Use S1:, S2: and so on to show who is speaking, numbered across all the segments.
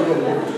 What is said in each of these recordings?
S1: Disconnected.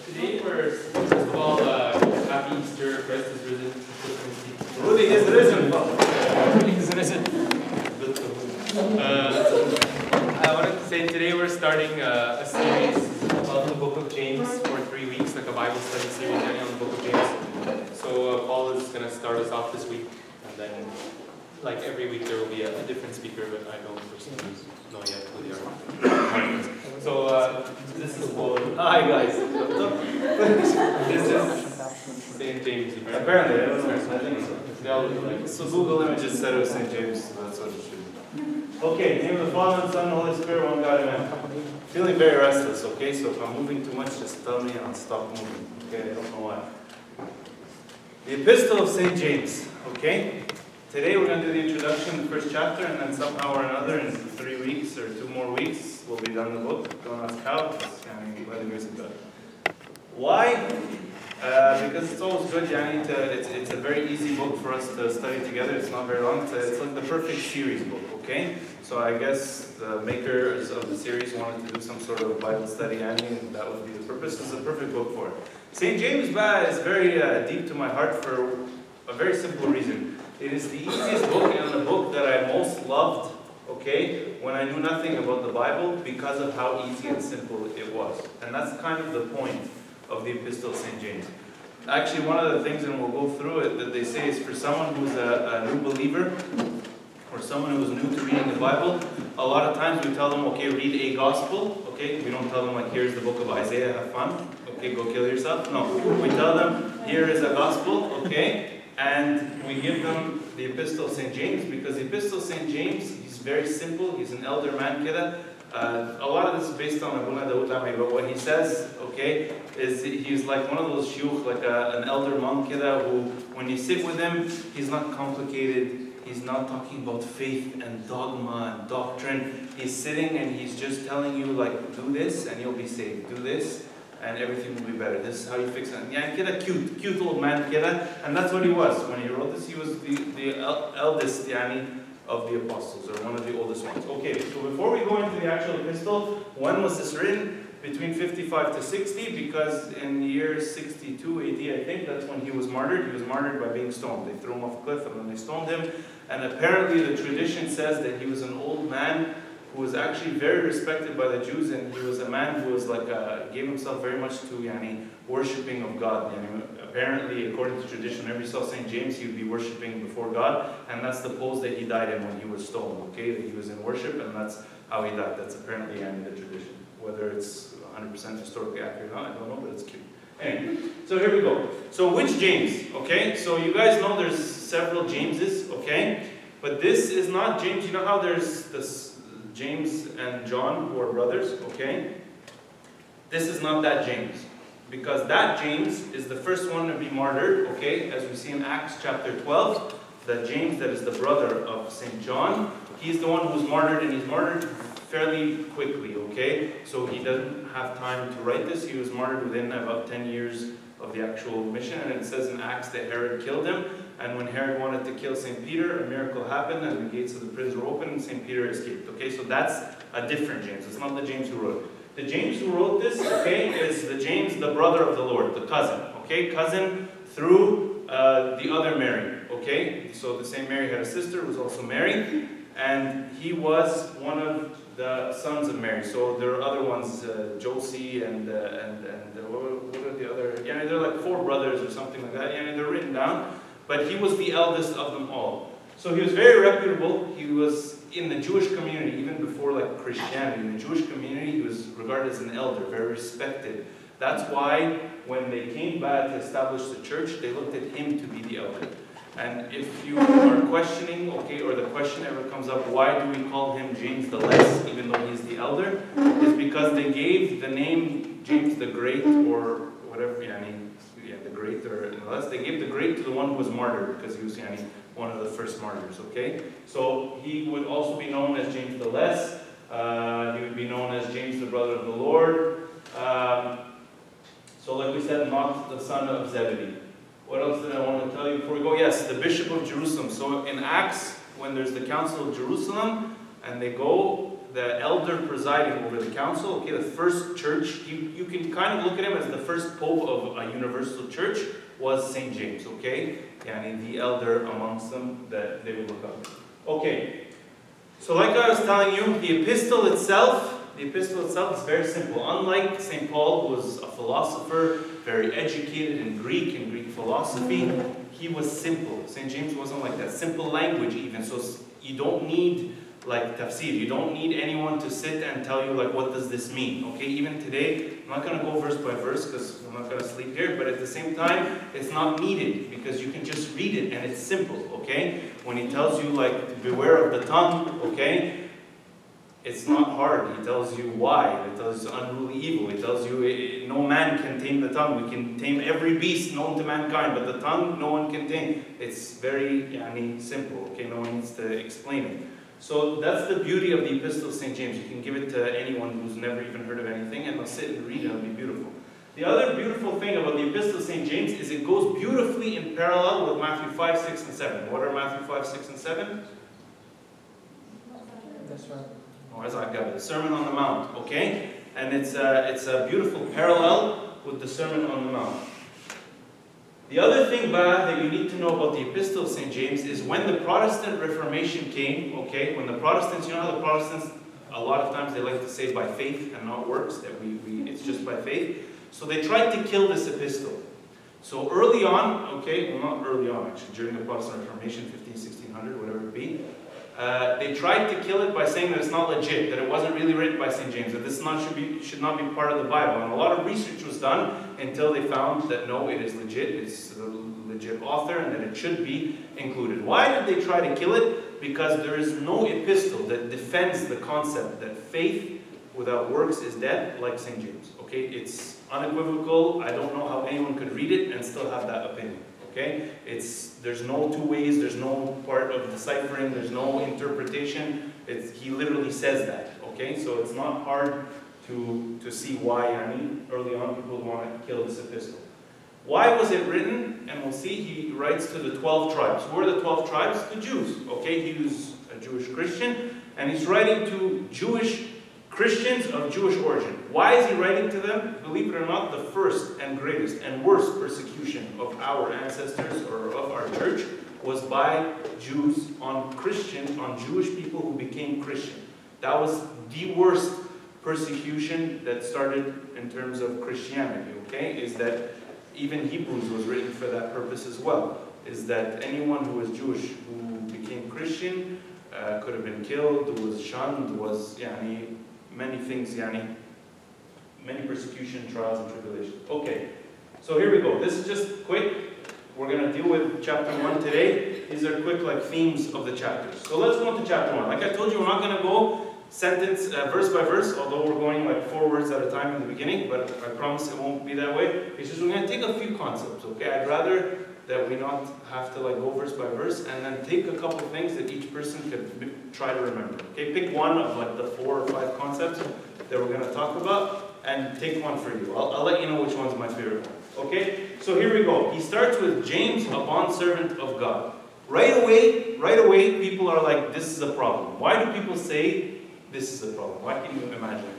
S2: Today we're, first of all, happy Easter, Christ is risen. Rudy is risen. Rudy is risen. I wanted to say today we're starting a series about the book of James for 3 weeks, like a Bible study series on the book of James. So Paul is going to start us off this week, and then like every week there will be a different speaker, but I don't personally know yet who they are. So this is Paul. Hi guys. This is St. James. Apparently, I think so. So Google images said it was St. James, so that's what it should be. Okay, name of the Father, and Son, and Holy Spirit, one God, amen. Feeling very restless, okay? So if I'm moving too much, just tell me and I'll stop moving. Okay, I don't know why. The Epistle of St. James, okay? Today we're going to do the introduction, the first chapter, and then somehow or another in 3 weeks or 2 more weeks, we'll be done the book. Don't ask how, by the grace of God. Why? Because it's always good, it's a very easy book for us to study together. It's not very long. It's like the perfect series book, okay? So I guess the makers of the series wanted to do some sort of Bible study, and that would be the purpose. It's a perfect book for it. St. James is very deep to my heart for a very simple reason. It is the easiest book and the book that I most loved, okay, when I knew nothing about the Bible because of how easy and simple it was. And that's kind of the point of the Epistle of St. James. Actually, one of the things, and we'll go through it, that they say is for someone who's a new believer, or someone who's new to reading the Bible, a lot of times we tell them, okay, read a gospel, okay? We don't tell them, like, here's the book of Isaiah, have fun, okay, go kill yourself. No, we tell them, here is a gospel, okay? And we give them the Epistle of St. James, because the Epistle of St. James, he's very simple, he's an elder man, kida. A lot of this is based on Abuna Dawood Lami, but what he says, okay, is he's like one of those shuyukh, like an elder monk, kida, who, when you sit with him, he's not complicated, he's not talking about faith and dogma and doctrine. He's sitting and he's just telling you, like, do this and you'll be saved, do this and everything will be better. This is how you fix it. Yeah, kida, cute old man, kida. And that's what he was. When he wrote this, he was the eldest, of the apostles, or one of the oldest ones. Okay, so before we go into the actual epistle, when was this written? Between 55 to 60, because in the year 62 AD, I think, that's when he was martyred. He was martyred by being stoned. They threw him off a cliff and then they stoned him. And apparently the tradition says that he was an old man who was actually very respected by the Jews, and he was a man who was like, gave himself very much to worshipping of God. Apparently, according to tradition, whenever you saw St. James, he would be worshipping before God, and that's the pose that he died in when he was stoned, okay? That he was in worship, and that's how he died. That's apparently the tradition. Whether it's 100% historically accurate or not, I don't know, but it's cute. Anyway, so here we go. So which James, okay? So you guys know there's several Jameses, okay? But this is not James. You know how there's this James and John, who are brothers, okay? This is not that James. Because that James is the first one to be martyred, okay? As we see in Acts chapter 12, that James, that is the brother of St. John, he's the one who's martyred, and he's martyred fairly quickly, okay? So he doesn't have time to write this. He was martyred within about 10 years of the actual mission, and it says in Acts that Herod killed him, and when Herod wanted to kill St. Peter, a miracle happened, and the gates of the prison were open, and St. Peter escaped, okay? So that's a different James. It's not the James who wrote it. The James who wrote this, okay, is the James, the brother of the Lord, the cousin,
S1: okay? Cousin through the other Mary, okay? So the same Mary had a sister who was also Mary, and he was one of the sons of Mary. So there are other ones, Josie and what are the other? Yeah, they're like 4 brothers or something like that. Yeah, they're written down. But he was the eldest of them all. So he was very reputable. He was in the Jewish community, even before like Christianity. In the Jewish community, he was regarded as an elder, very respected. That's why when they came back to establish the church, they looked at him to be the elder. And if you are questioning, okay, or the question ever comes up, why do we call him James the Less, even though he's the elder, is because they gave the name James the Great, or whatever, the Great, or the Less, they gave the Great to the one who was martyred, because he was one of the first martyrs, okay? So he would also be known as James the Less. He would be known as James the brother of the Lord. So like we said, not the son of Zebedee. What else did I want to tell you before we go? Yes, the Bishop of Jerusalem. So in Acts, when there's the Council of Jerusalem, and they go, the elder presiding over the council, okay, the first church, you can kind of look at him as the first pope of a universal church, was St. James, okay? The elder amongst them that they would look up. Okay, so like I was telling you, the epistle itself is very simple. Unlike St. Paul, who was a philosopher, very educated in Greek and Greek philosophy, he was simple. St. James wasn't like that. Simple language even. So you don't need like tafsir. You don't need anyone to sit and tell you like, what does this mean? Okay, even today, I'm not going to go verse by verse because I'm not going to sleep here, but at the same time, it's not needed because you can just read it and it's simple, okay? When he tells you like, to beware of the tongue, okay? It's not hard. He tells you why. He tells you unruly evil. He tells you no man can tame the tongue. We can tame every beast known to mankind, but the tongue no one can tame. It's very simple. Okay, no one needs to explain it. So that's the beauty of the Epistle of St. James. You can give it to anyone who's never even heard of anything, and they'll sit and read it. It'll be beautiful. The other beautiful thing about the Epistle of St. James is it goes beautifully in parallel with Matthew 5, 6, and 7. What are Matthew 5, 6, and 7?
S3: That's right.
S1: As I got it, the Sermon on the Mount, okay? And it's a beautiful parallel with the Sermon on the Mount. The other thing, that you need to know about the Epistle of St. James is when the Protestant Reformation came, okay? When the Protestants, you know how the Protestants, a lot of times they like to say by faith and not works, that it's just by faith. So they tried to kill this epistle. So early on, okay, well not early on actually, during the Protestant Reformation, 1600, whatever it be, they tried to kill it by saying that it's not legit, that it wasn't really written by St. James, that this should not be part of the Bible. And a lot of research was done until they found that no, it is legit, it's a legit author, and that it should be included. Why did they try to kill it? Because there is no epistle that defends the concept that faith without works is dead, like St. James. Okay, it's unequivocal. I don't know how anyone could read it and still have that opinion. Okay, there's no two ways, there's no part of deciphering, there's no interpretation. He literally says that. Okay, so it's not hard to see why. Early on people want to kill this epistle. Why was it written? And we'll see. He writes to the 12 tribes. Who are the 12 tribes? The Jews. Okay, he was a Jewish Christian, and he's writing to Jewish Christians of Jewish origin. Why is he writing to them? Believe it or not, the first and greatest and worst persecution of our ancestors or of our church was by Jews on Christians, on Jewish people who became Christian. That was the worst persecution that started in terms of Christianity, okay? Is that even Hebrews was written for that purpose as well. Is that anyone who was Jewish who became Christian could have been killed, was shunned, was many things, many persecution, trials, and tribulations. Okay, so here we go. This is just quick. We're going to deal with chapter 1 today. These are quick themes of the chapters. So let's go into chapter 1. Like I told you, we're not going to go verse by verse, although we're going 4 words at a time in the beginning, but I promise it won't be that way. It's just we're going to take a few concepts, okay? I'd rather that we not have to go verse by verse, and then take a couple of things that each person could try to remember. Okay, pick one of the 4 or 5 concepts that we're going to talk about, and take one for you. I'll let you know which one's my favorite one. Okay, so here we go. He starts with James, a bondservant of God. Right away, people are like, this is a problem. Why do people say this is a problem? Why can you imagine?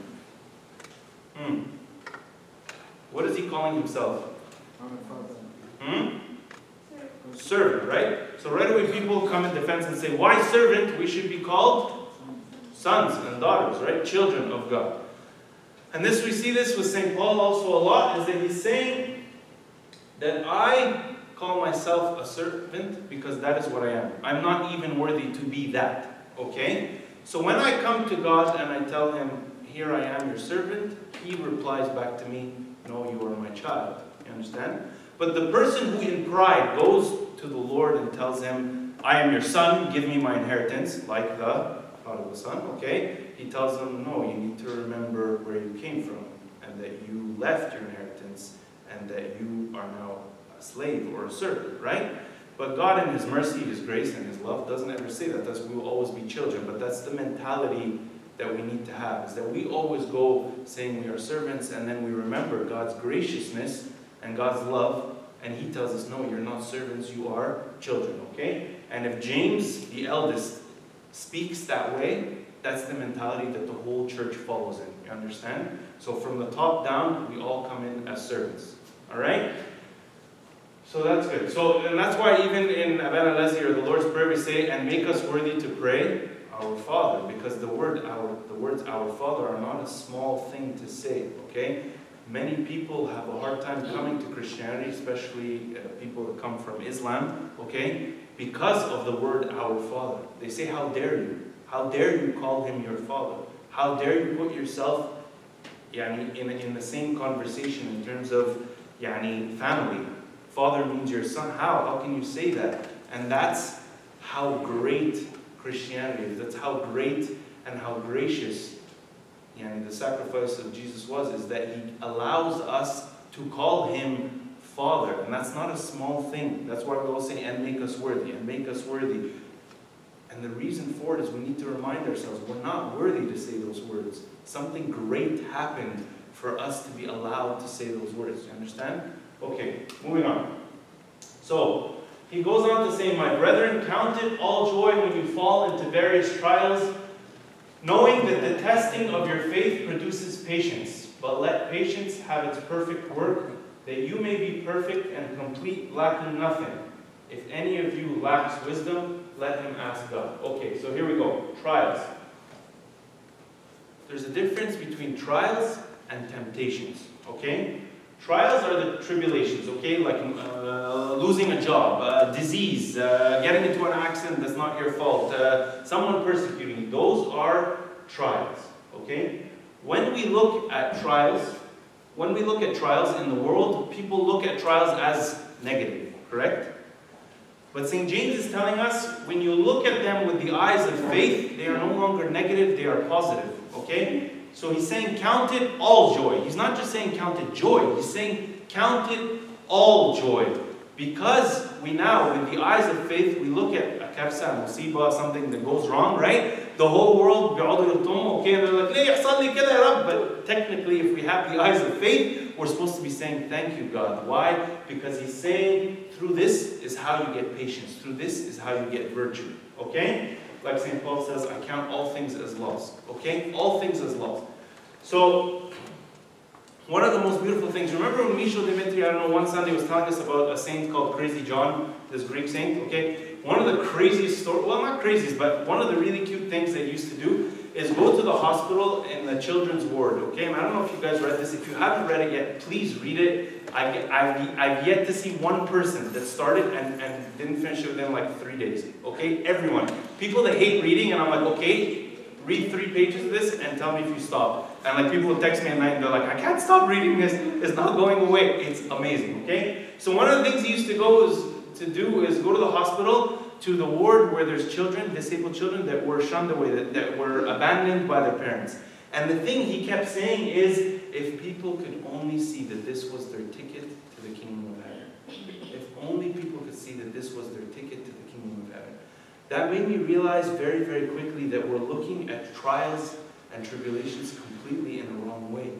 S1: What is he calling himself? Servant, right? So right away people come in defense and say, why servant? We should be called sons and daughters, right? Children of God. And this, we see this with St. Paul also a lot, is that he's saying that I call myself a servant because that is what I am. I'm not even worthy to be that, okay? So when I come to God and I tell him, here I am your servant, he replies back to me, no, you are my child. You understand? But the person who in pride goes to the Lord and tells him, I am your son, give me my inheritance, like the prodigal son, okay? He tells him, no, you need to remember where you came from, and that you left your inheritance, and that you are now a slave or a servant, right? But God in his mercy, his grace, and his love doesn't ever say that. That's, we will always be children, but that's the mentality that we need to have, is that we always go saying we are servants, and then we remember God's graciousness and God's love, and he tells us, no, you're not servants, you are children, okay? And if James, the eldest, speaks that way, that's the mentality that the whole church follows in, you understand? So from the top down, we all come in as servants, all right? So that's good. So, and that's why even in Abana Lezi, or the Lord's Prayer, we say, and make us worthy to pray, our Father, because the words our Father are not a small thing to say, okay? Many people have a hard time coming to Christianity, especially people that come from Islam, okay? Because of the word our Father. They say, how dare you? How dare you call him your Father? How dare you put yourself in the same conversation in terms of family? Father means your son. How can you say that? And that's how great Christianity is. That's how great and how gracious the sacrifice of Jesus was, is that he allows us to call him Father. And that's not a small thing. That's why we all say, and make us worthy, and make us worthy. And the reason for it is we need to remind ourselves, we're not worthy to say those words. Something great happened for us to be allowed to say those words. You understand? Okay, moving on. So, he goes on to say, my brethren, count it all joy when you fall into various trials, knowing that the testing of your faith produces patience. But let patience have its perfect work, that you may be perfect and complete, lacking nothing. If any of you lacks wisdom, let him ask God. Okay, so here we go. Trials. There's a difference between trials and temptations, okay? Trials are the tribulations, okay? Like losing a job, disease, getting into an accident that's not your fault, someone persecuting you. Those are trials, okay? When we look at trials in the world, people look at trials as negative, correct? But St. James is telling us, when you look at them with the eyes of faith, they are no longer negative, they are positive, okay? So he's saying, count it all joy. He's not just saying count it joy. He's saying count it all joy. Because we now, with the eyes of faith, we look at a kafsa, musiba, something that goes wrong, right? The whole world, okay, and they're like, ليه يحصل لي كده يا رب? But technically, if we have the eyes of faith, we're supposed to be saying, thank you, God. Why? Because he's saying, through this is how you get patience. Through this is how you get virtue. Okay? Like St. Paul says, I count all things as loss. Okay? All things as loss. So, one of the most beautiful things, remember when Michel Dimitri, I don't know, one Sunday was telling us about a saint called Crazy John, this Greek saint, okay? One of the craziest stories, well, not craziest, but one of the really cute things they used to do is go to the hospital in the children's ward, okay? And I don't know if you guys read this. If you haven't read it yet, please read it. I've yet to see one person that started and didn't finish it within like 3 days, okay? Everyone. People that hate reading, and I'm like, okay, read 3 pages of this and tell me if you stop. And like people will text me at night and they're like, I can't stop reading this. It's not going away. It's amazing, okay? So one of the things he used to go to the hospital, to the ward where there's children, disabled children that were shunned away, that were abandoned by their parents. And the thing he kept saying is, if people could only see that this was their ticket to the kingdom of heaven. If only people could see that this was their ticket to the kingdom of heaven. That made me realize very, very quickly that we're looking at trials and tribulations completely in the wrong way.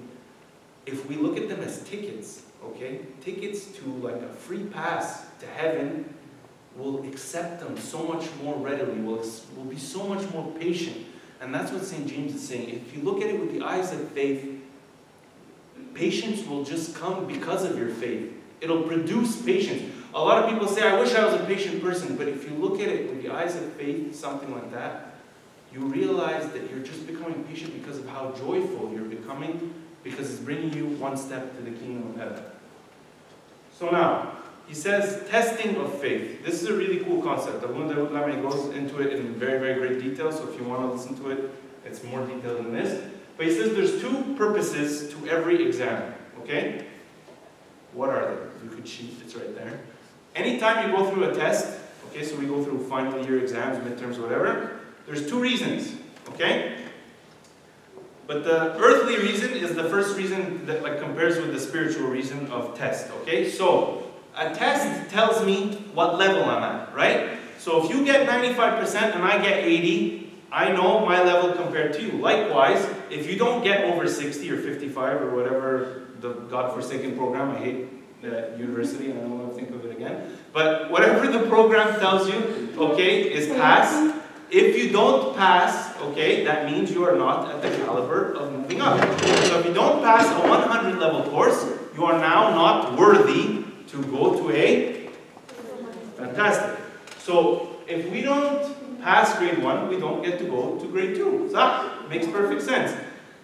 S1: If we look at them as tickets, okay, tickets to like a free pass to heaven, we'll accept them so much more readily, we'll be so much more patient. And that's what St. James is saying. If you look at it with the eyes of faith, patience will just come because of your faith. It'll produce patience. A lot of people say, I wish I was a patient person, but if you look at it with the eyes of faith, something like that, you realize that you're just becoming patient because of how joyful you're becoming, because it's bringing you one step to the kingdom of heaven. So now, he says, testing of faith. This is a really cool concept. Abu Dawud goes into it in very, very great detail, so if you want to listen to it, it's more detailed than this. But he says there's two purposes to every exam, okay? What are they? You could cheat, it's right there. Anytime you go through a test, okay, so we go through final year exams, midterms, whatever, there's two reasons, okay? But the earthly reason is the first reason that like compares with the spiritual reason of test, okay? So, a test tells me what level I'm at, right? So if you get 95% and I get 80, I know my level compared to you. Likewise, if you don't get over 60 or 55 or whatever the godforsaken program, I hate university, and I don't want to think of it again. But whatever the program tells you, okay, is pass. If you don't pass, okay, that means you are not at the caliber of moving up. So if you don't pass a 100 level course, you are now not worthy to go to a fantastic. So if we don't pass grade 1, we don't get to go to grade 2. So makes perfect sense.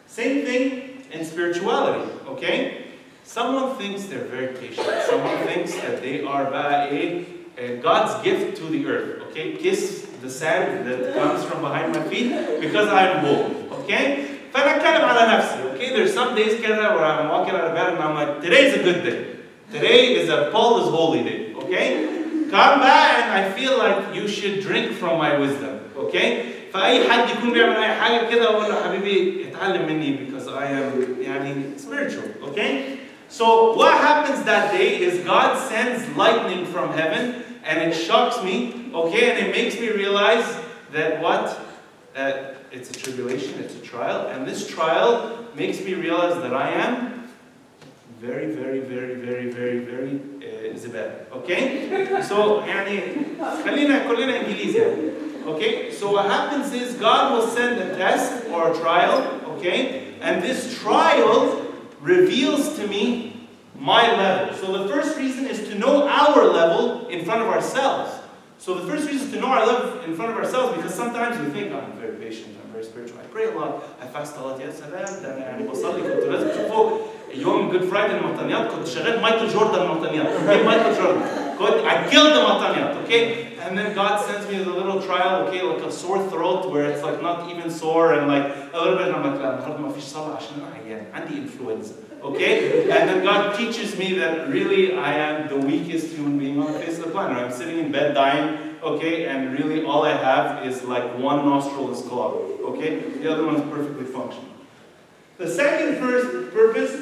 S1: Same thing in spirituality, okay? Someone thinks they're very patient. Someone thinks that they are God's gift to the earth, okay? Kiss the sand that comes from behind my feet because I'm bold, okay? Okay? There's some days where I'm walking out of bed and I'm like, today's a good day. Today is a Paul is holy day, okay? Come back and I feel like you should drink from my wisdom, okay? فأي حد يكون بيعمل أي حاجة كده أقول له حبيبي اتعلم مني because I am يعني spiritual, okay? So what happens that day is God sends lightning from heaven and it shocks me, okay? And it makes me realize that what? It's a tribulation, it's a trial, and this trial makes me realize that I am very, very, very, very, very, very زبالة. Okay? So يعني خلينا كلنا إنجليزي. Okay? So what happens is God will send a test or a trial, okay? And this trial reveals to me my level. So the first reason is to know our level in front of ourselves. So the first reason is to know our level in front of ourselves, because sometimes we think, oh, I'm very patient, I'm very spiritual, I pray a lot, I fast a lot, يا سلام ده أنا يعني بصلي كنت لازم تشوفوا يوم Good Friday المطنيات كنت شغال مايكل جوردن المطنيات. Okay, Michael Jordan. I killed the مطنيات, okay? And then God sends me the little trial, okay, like a sore throat where it's like not even sore and like a little bit, and I'm like, لا النهارده ما فيش صلاة عشان أنا عيان عندي influenza. Okay? And then God teaches me that really I am the weakest human being on the face of the planet. I'm sitting in bed dying, okay, and really all I have is like one nostril is clogged, okay? The other one is perfectly functional. The second purpose,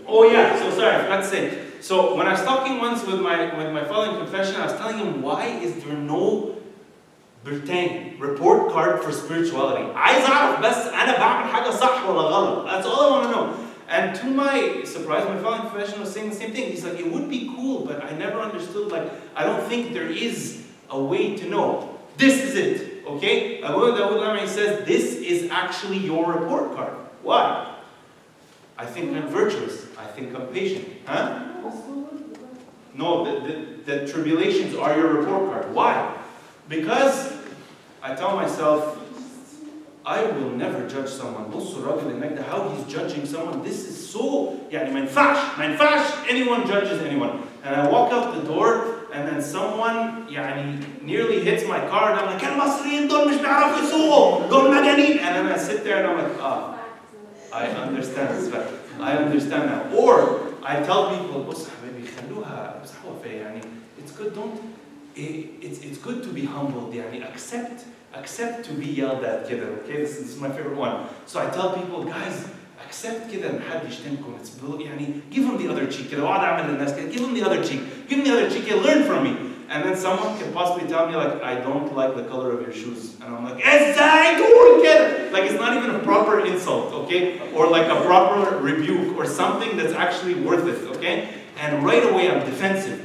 S1: oh yeah, so sorry, I forgot to say. So when I was talking once with my father in confession, I was telling him, why is there no report card for spirituality? عايز أعرف بس أنا بعمل حاجة صح ولا غلط. That's all I want to know. And to my surprise, my father in confession was saying the same thing. He's like, it would be cool, but I never understood, like, I don't think there is a way to know. This is it, okay? Abu Dawud says, this is actually your report card. Why? I think I'm virtuous. I think I'm patient. Huh? No, the tribulations are your report card. Why? Because I tell myself, I will never judge someone. بصوا الراجل هناك ده how he's judging someone. This is so يعني ما ينفعش anyone judges anyone. And I walk out the door and then someone يعني nearly hits my car and I'm like المصريين دول مش بيعرفوا يسوقوا دول مجانين. And then I sit there and I'm like I understand this fact. I understand now. Or I tell people بص حبيبي خلوها امسحوها فيا يعني it's good it's good to be humbled يعني accept to be yelled at كده. Okay, this is my favorite one. So I tell people, guys, accept كده ان حد يشتمكم. It's يعني give them the other cheek كده. واقعد اعمل للناس كده. Give them the other cheek. Give them the other cheek. Learn from me. And then someone can possibly tell me like, I don't like the color of your shoes. And I'm like, ازاي تقول كده? Like it's not even a proper insult, okay? Or like a proper rebuke or something that's actually worth it, okay? And right away I'm defensive.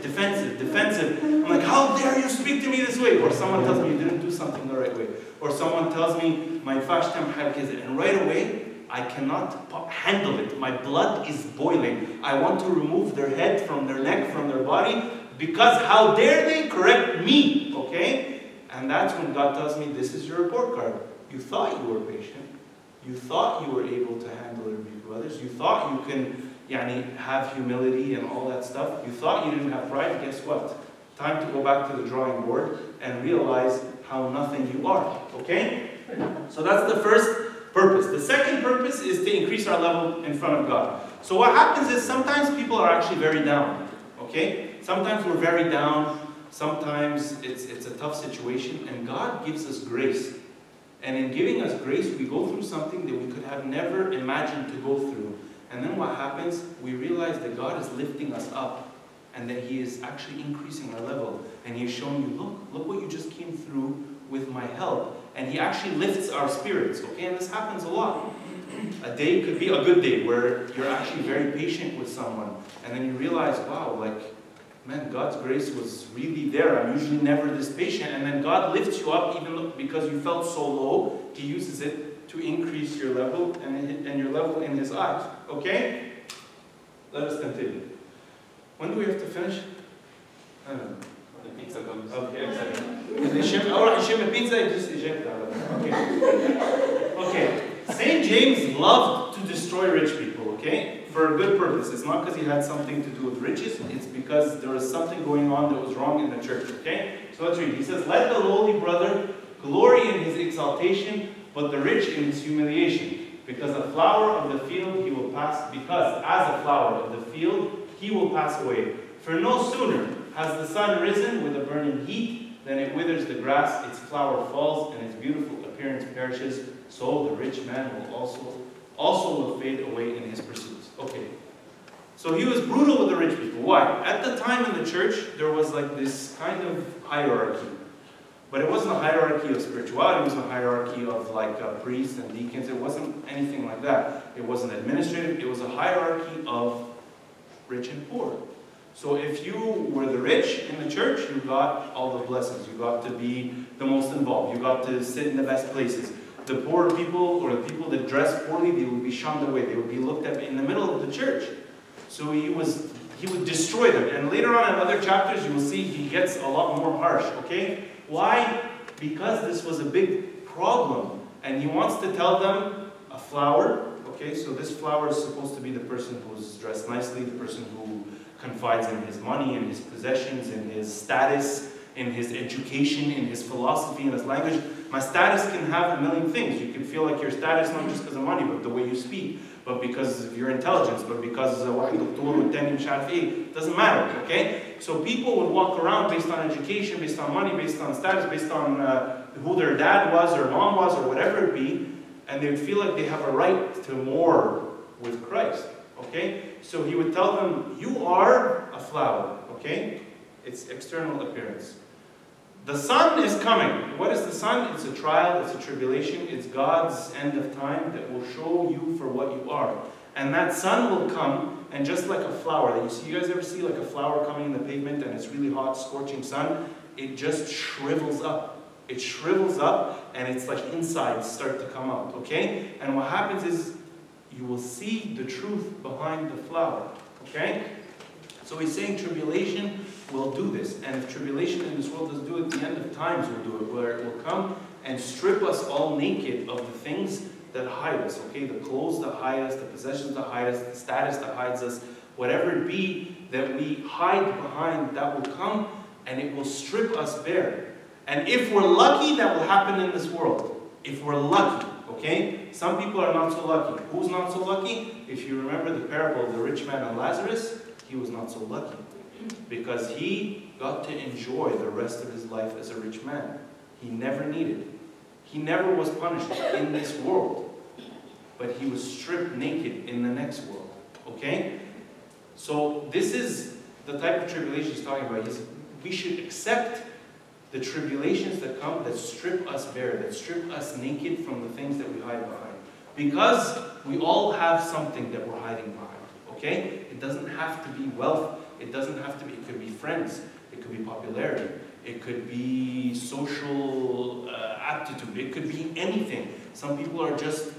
S1: I'm like, how dare you speak to me this way? Or someone tells me you didn't do something the right way. Or someone tells me, my fashtam had kids. And right away, I cannot handle it. My blood is boiling. I want to remove their head from their neck, from their body, because how dare they correct me, okay? And that's when God tells me, this is your report card. You thought you were patient. You thought you were able to handle and rebuke others. You thought you can have humility and all that stuff. You thought you didn't have pride. Guess what? Time to go back to the drawing board and realize how nothing you are, okay? So that's the first purpose. The second purpose is to increase our level in front of God. So what happens is sometimes people are actually very down, okay? Sometimes we're very down. Sometimes it's a tough situation, and God gives us grace. And in giving us grace, we go through something that we could have never imagined to go through. And then what happens? We realize that God is lifting us up, and that He is actually increasing our level. And He is showing you, look what you just came through with my help. And He actually lifts our spirits, okay? And this happens a lot. A day could be a good day where you're actually very patient with someone. And then you realize, wow, man, God's grace was really there. I'm usually never this patient. And then God lifts you up even because you felt so low. He uses it to increase your level and your level in His eyes. Okay? Let us continue. When do we have to finish? I don't know.
S2: The pizza comes.
S1: Okay, okay. St. James loved to destroy rich people, okay? For a good purpose. It's not because he had something to do with riches. It's because there was something going on that was wrong in the church, okay? So let's read. He says, let the lowly brother glory in his exaltation, but the rich in his humiliation. Because a flower of the field he will pass, because as a flower of the field he will pass away. For no sooner has the sun risen with a burning heat than it withers the grass, its flower falls, and its beautiful appearance perishes. So the rich man will also will fade away in his pursuits. Okay. So he was brutal with the rich people. Why? At the time in the church, there was like this kind of hierarchy. But it wasn't a hierarchy of spirituality, it wasn't a hierarchy of like priests and deacons. It wasn't anything like that. It wasn't administrative, it was a hierarchy of rich and poor. So if you were the rich in the church, you got all the blessings. You got to be the most involved. You got to sit in the best places. The poor people, or the people that dressed poorly, they would be shunned away. They would be looked at in the middle of the church. So he would destroy them. And later on in other chapters, you will see he gets a lot more harsh, okay? Why? Because this was a big problem. And he wants to tell them a flower, okay? So this flower is supposed to be the person who's dressed nicely, the person who confides in his money, in his possessions, in his status, in his education, in his philosophy, in his language. My status can have a million things. You can feel like your status not just because of money, but the way you speak, but because of your intelligence, but because it doesn't matter, okay? So people would walk around based on education, based on money, based on status, based on who their dad was or mom was or whatever it be, and they would feel like they have a right to more with Christ, okay? So he would tell them, you are a flower, okay? It's external appearance. The sun is coming. What is the sun? It's a trial, it's a tribulation, it's God's end of time that will show you for what you are. And that sun will come, and just like a flower that you see, you guys ever see like a flower coming in the pavement and it's really hot, scorching sun? It just shrivels up. It shrivels up, and it's like insides start to come out, okay? And what happens is, you will see the truth behind the flower, okay? So he's saying tribulation will do this. And if tribulation in this world doesn't do it, the end of times will do it, where it will come and strip us all naked of the things that hide us, okay? The clothes that hide us, the possessions that hide us, the status that hides us, whatever it be that we hide behind, that will come and it will strip us bare. And if we're lucky, that will happen in this world. If we're lucky. Okay? Some people are not so lucky. Who's not so lucky? If you remember the parable of the rich man and Lazarus, he was not so lucky. Because he got to enjoy the rest of his life as a rich man. He never needed. He never was punished in this world. But he was stripped naked in the next world. Okay? So this is the type of tribulation he's talking about. We should accept the tribulations that come, that strip us bare, that strip us naked from the things that we hide behind. Because we all have something that we're hiding behind, okay? It doesn't have to be wealth. It doesn't have to be, it could be friends. It could be popularity. It could be social aptitude. It could be anything. Some people are just,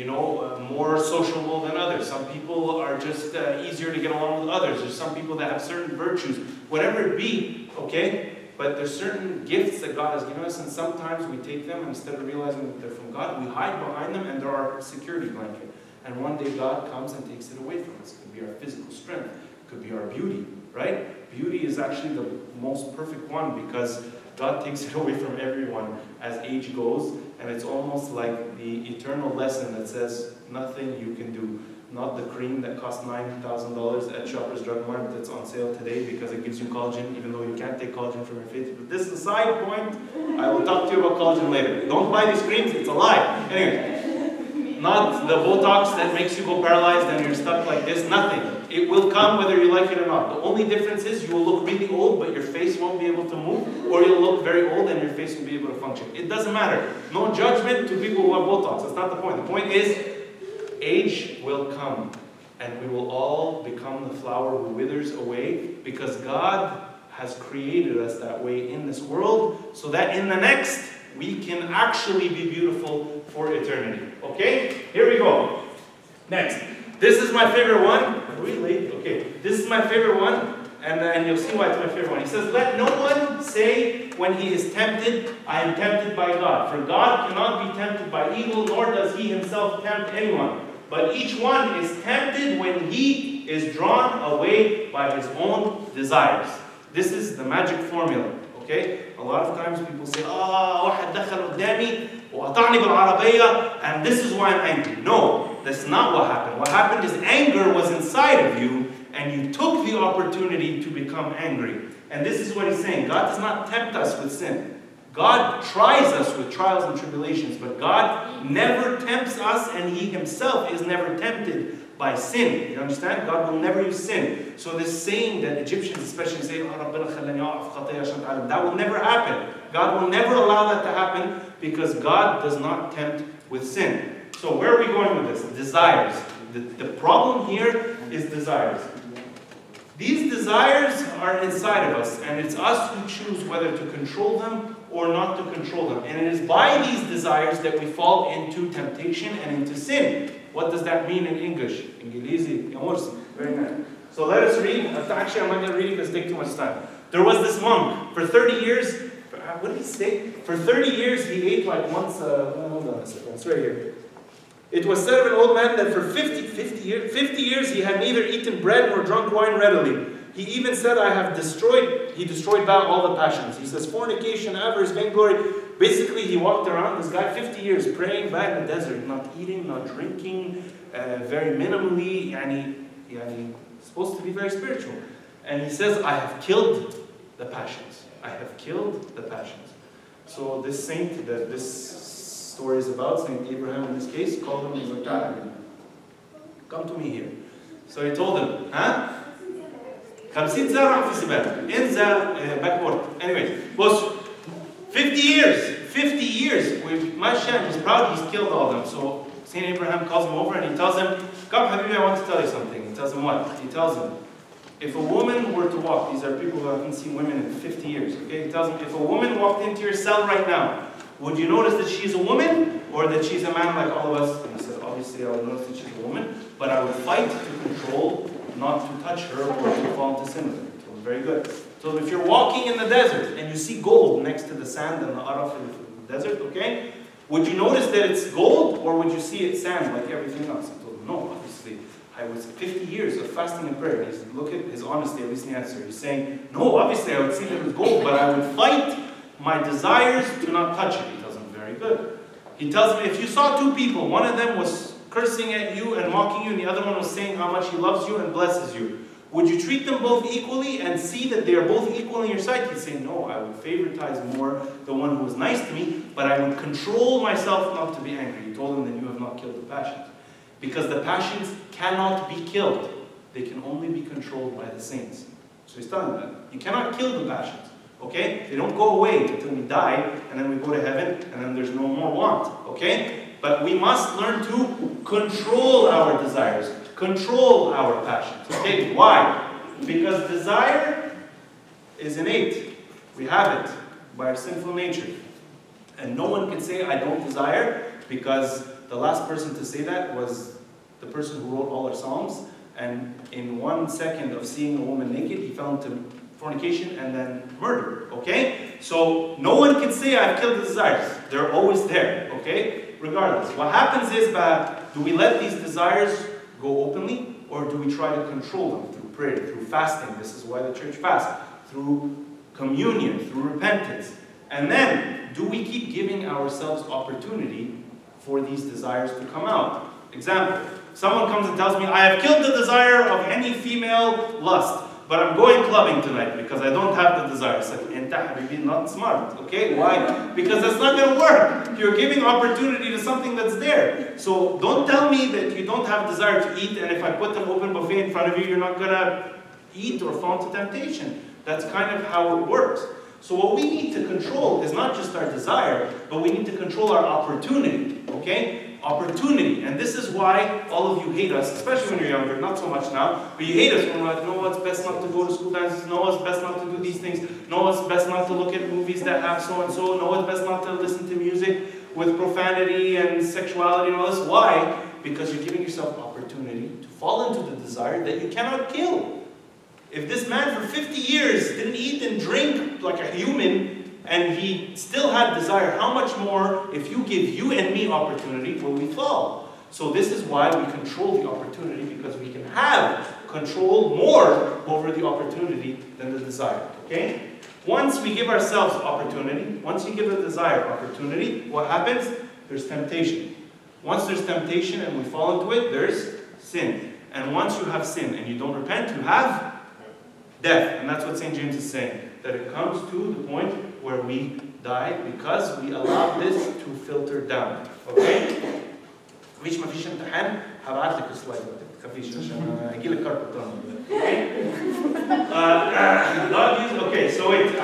S1: more sociable than others. Some people are just easier to get along with others. There's some people that have certain virtues, whatever it be, okay? But there's certain gifts that God has given us, and sometimes we take them, and instead of realizing that they're from God, we hide behind them, and they're our security blanket. And one day God comes and takes it away from us. It could be our physical strength. It could be our beauty, right? Beauty is actually the most perfect one, because God takes it away from everyone as age goes, and it's almost like the eternal lesson that says, nothing you can do. Not the cream that costs $9,000 at Shoppers Drug Mart that's on sale today because it gives you collagen, even though you can't take collagen from your face. But this is a side point. I will talk to you about collagen later. Don't buy these creams, it's a lie. Anyway, not the Botox that makes you go paralyzed and you're stuck like this, nothing. It will come whether you like it or not. The only difference is you will look really old, but your face won't be able to move, or you'll look very old and your face will be able to function. It doesn't matter. No judgment to people who have Botox. That's not the point. The point is, age will come, and we will all become the flower who withers away, because God has created us that way in this world, so that in the next, we can actually be beautiful for eternity. Okay? Here we go. Next. This is my favorite one. Are we late? Okay. This is my favorite one, and you'll see why it's my favorite one. He says, let no one say when he is tempted, I am tempted by God. For God cannot be tempted by evil, nor does he himself tempt anyone. But each one is tempted when he is drawn away by his own desires. This is the magic formula, okay? A lot of times people say, واحد دخل قدامي وقطعني بالعربية, and this is why I'm angry. No, that's not what happened. What happened is anger was inside of you, and you took the opportunity to become angry. And this is what he's saying. God does not tempt us with sin. God tries us with trials and tribulations, but God never tempts us, and he himself is never tempted by sin. You understand? God will never use sin. So this saying that Egyptians especially say, that will never happen. God will never allow that to happen, because God does not tempt with sin. So where are we going with this? Desires. The problem here is desires. These desires are inside of us, and it's us who choose whether to control them or not to control them. And it is by these desires that we fall into temptation and into sin. What does that mean in English? Ingilizi, very nice. So let us read. Actually, I'm not going to read it because it takes too much time. There was this monk for 30 years. What did he say? For 30 years, he ate like once. Hold on a second. It's right here. It was said of an old man that for 50 years he had neither eaten bread nor drunk wine readily. He even said, he destroyed all the passions. He says, fornication, avarice, vainglory. Basically, he walked around, this guy, 50 years, praying back in the desert, not eating, not drinking, very minimally, supposed to be very spiritual. And he says, I have killed the passions. I have killed the passions. So this saint that this story is about, Saint Abraham in this case, called him, he's like, come to me here. So he told him, 50 زرع في سباق. انزل backward. Anyways, was 50 years. Masha, he's proud, he's killed all of them. So Saint Abraham calls him over and he tells him, come Habibi, I want to tell you something. He tells him what? He tells him, if a woman were to walk, these are people who haven't seen women in 50 years, okay? He tells him, if a woman walked into your cell right now, would you notice that she's a woman or that she's a man like all of us? And he said, obviously I would notice that she's a woman, but I would fight to control, not to touch her or to fall into sin with her. So very good. So if you're walking in the desert and you see gold next to the sand and the araf in the desert, okay? Would you notice that it's gold or would you see it sand like everything else? He told him, no, obviously. I was 50 years of fasting and prayer. He's, look at his honesty, at least in the answer. He's saying, no, obviously I would see that it was gold, but I would fight my desires to not touch it. He tells him, very good. He tells him, if you saw two people, one of them was cursing at you and mocking you, and the other one was saying how much he loves you and blesses you, would you treat them both equally and see that they are both equal in your sight? He's saying, no, I would favoritize more the one who was nice to me, but I would control myself not to be angry. He told him, then you have not killed the passions. Because the passions cannot be killed. They can only be controlled by the saints. So he's telling them, you cannot kill the passions. Okay? They don't go away until we die, and then we go to heaven, and then there's no more want. Okay? But we must learn to control our desires. Control our passions. Okay? Why? Because desire is innate. We have it by our sinful nature. And no one can say, I don't desire, because the last person to say that was the person who wrote all our Psalms. And in 1 second of seeing a woman naked, he fell into fornication and then murder. Okay? So no one can say I've killed the desires. They're always there. Okay? Regardless. What happens is, do we let these desires go openly, or do we try to control them through prayer, through fasting? This is why the church fasts. Through communion, through repentance. And then, do we keep giving ourselves opportunity for these desires to come out? Example, someone comes and tells me, I have killed the desire of any female lust, but I'm going clubbing tonight because I don't have the desire. It's like, enta habibi, not smart. Okay, why? Because that's not going to work. You're giving opportunity to something that's there. So don't tell me that you don't have desire to eat, and if I put an open buffet in front of you, you're not going to eat or fall into temptation. That's kind of how it works. So what we need to control is not just our desire, but we need to control our opportunity. Okay? Opportunity. And this is why all of you hate us, especially when you're younger, not so much now, but you hate us when we're like, no, it's best not to go to school dances, no, it's best not to do these things, no, it's best not to look at movies that have so-and-so, no, it's best not to listen to music with profanity and sexuality and all this. Why? Because you're giving yourself opportunity to fall into the desire that you cannot kill. If this man for 50 years didn't eat and drink like a human, and he still had desire, how much more if you give you and me opportunity will we fall? So this is why we control the opportunity, because we can have control more over the opportunity than the desire. Okay? Once we give ourselves opportunity, once you give a desire opportunity, what happens? There's temptation. Once there's temptation and we fall into it, there's sin. And once you have sin and you don't repent, you have death. And that's what St. James is saying. That it comes to the point where we die because we allow this to filter down. Okay? مفيش امتحان هبعت لك السلايد ما تخافيش عشان اجي لك كارت Okay, so wait, I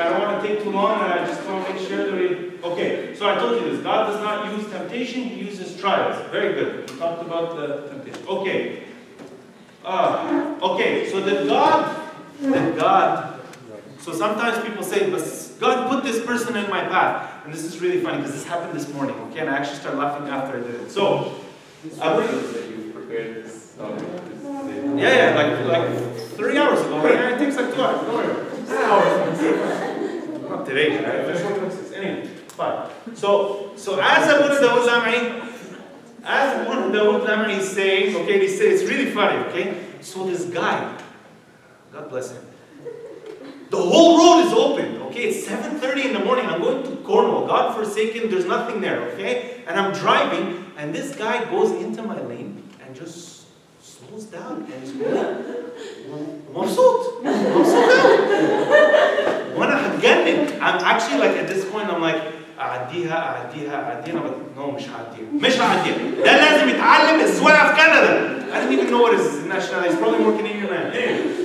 S1: don't want to take too long, and I just want to make sure that we... Okay, so I told you this. God does not use temptation, He uses trials. Very good. We talked about the temptation. Okay. Okay, so that God... So sometimes people say, but God put this person in my path. And this is really funny because this happened this morning, okay? And I actually started laughing after I did it. So,
S2: that you prepared this.
S1: Like 3 hours ago. Yeah, it takes like 2 hours. Don't worry. Hours. Not today, right? Anyway, fine. So as Abu Dawud Lam'i is saying, okay, he says, it's really funny, okay? So this guy, God bless him, the whole road is open, okay? It's 7:30 in the morning. I'm going to Cornwall. God forsaken, there's nothing there, okay? And I'm driving, and this guy goes into my lane and just slows down and is going, مبسوط. I'm actually like, at this point, I'm like, أعديها. No, مش هعديها. ده لازم يتعلم السواقة في Canada. I didn't even know what his nationality is. Probably more Canadian man. Anyway.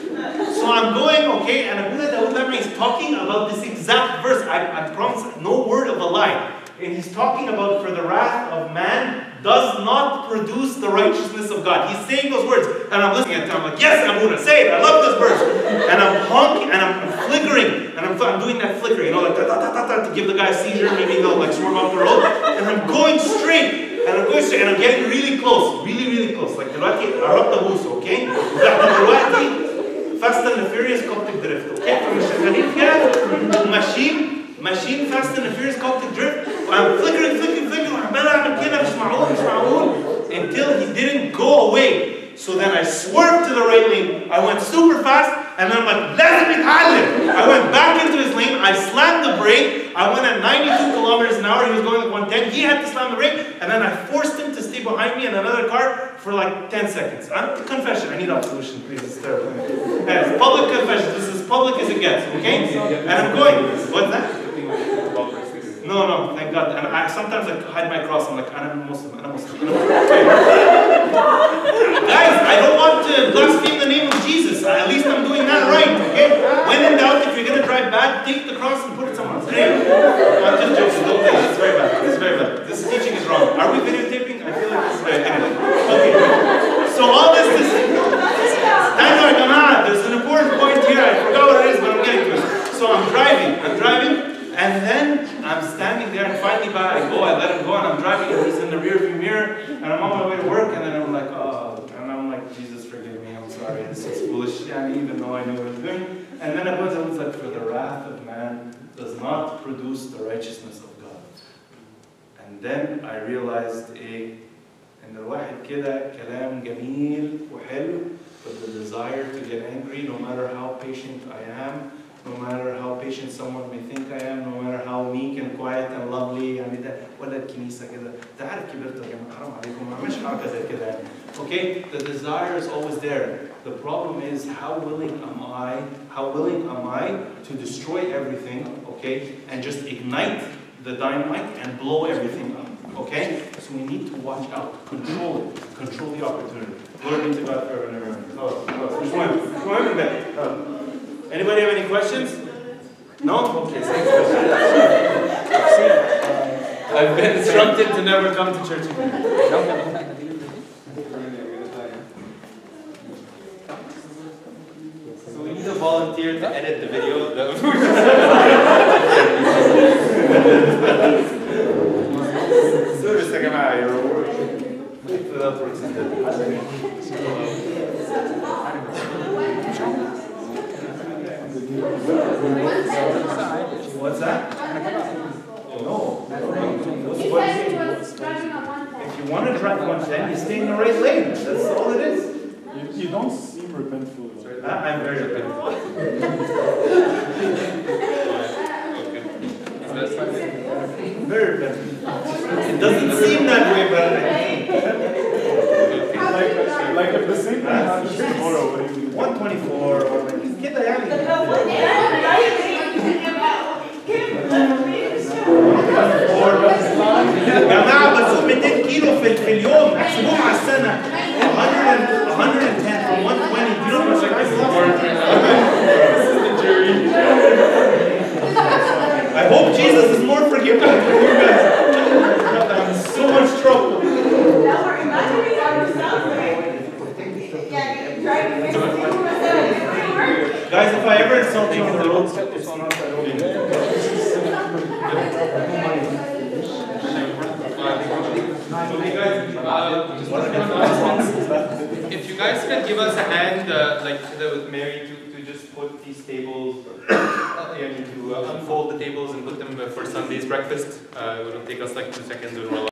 S1: So I'm going, okay, and Abu Dawud is talking about this exact verse. I promise, no word of a lie. And he's talking about, for the wrath of man does not produce the righteousness of God. He's saying those words, and I'm listening at him. I'm like, yes, Abuna, say it. I love this verse. And I'm honking, and I'm flickering, and I'm doing that flicker, you know, like to give the guy a seizure. Maybe they'll like swerve off the road. And I'm going straight, and I'm getting really close, really close. Like دلوقتي قربت أبوس, okay? دلوقتي Fast and the Furious Coptic Drift, okay? فمشغلين كده ماشيين Fast and the Furious Coptic Drift, وأنا flickering وعمال أعمل كده مش معقول until he didn't go away. So then I swerved to the right lane. I went super fast, and then I'm like, لازم يتعلم. I went back into his lane. I slammed the brake. I went at 92 kilometers an hour. He was going like 110. He had to slam the brake, and then I forced him to stay behind me in another car for like 10 seconds. Confession. I need absolution, please. It's terrible. Guys, public confession. This is public as it gets, okay? And I'm going. What's that? No, thank God. And sometimes I hide my cross. I'm like, I'm Muslim. Guys, I don't want to blaspheme the name of Jesus. At least I'm doing that right, okay? When in doubt, if you're going to drive bad, take the cross and put it somewhere else. Anyway, I'm just joking. Don't think it's very bad. It's very bad. This teaching is wrong. Are we videotaping? I feel like this is very... Anyway. Okay. So all this is... There's an important point here. I forgot what it is, but I'm getting to it. So I'm driving. And then I'm standing there, and finally I let him go, and I'm driving, and he's in the rearview mirror, and I'm on my way to work, and then I'm like, oh, and I'm like, Jesus, forgive me, I'm sorry, this is foolish, even though I know what I'm doing. And then I was like, for the wrath of man does not produce the righteousness of God. And then I realized, إن الواحد كده كلام جميل وحلو, but the desire to get angry, no matter how patient I am, no matter how patient someone may think I am, no matter how meek and quiet and lovely, يعني ده ولا الكنيسة كده, أنت عارف كبرت يا جماعة حرام عليكم ما أعملش حركة زي كده يعني. Okay, the desire is always there. The problem is how willing am I to destroy everything, okay, and just ignite the dynamite and blow everything up. Okay? So we need to watch out, control it, control the opportunity. Glory be to God forever and ever. Anybody have any questions? No? Okay, same question. I've been instructed to never come to church again.
S2: So we need a volunteer to edit the video.
S1: Service يا جماعة, What's that? No. If you want to drive 110, you stay in the right lane. That's all it is.
S3: You don't seem repentful.
S1: I'm very repentful. Very repentful. It doesn't seem that way, but I mean.
S3: Like if the same thing happens tomorrow, what do you do? 124 or
S1: كده يعني. يا جماعة بسوق 200 كيلو في اليوم, احسبوهم على السنة. 110 from 120. Do you know how much I I hope Jesus is more forgiving for you guys. I'm in so much trouble. Guys, if I ever insult you on the road, it's not that okay.
S2: If you guys can give us a hand, like with Mary, to just put these tables, to unfold the tables and put them for Sunday's breakfast. It will take us like 2 seconds and we're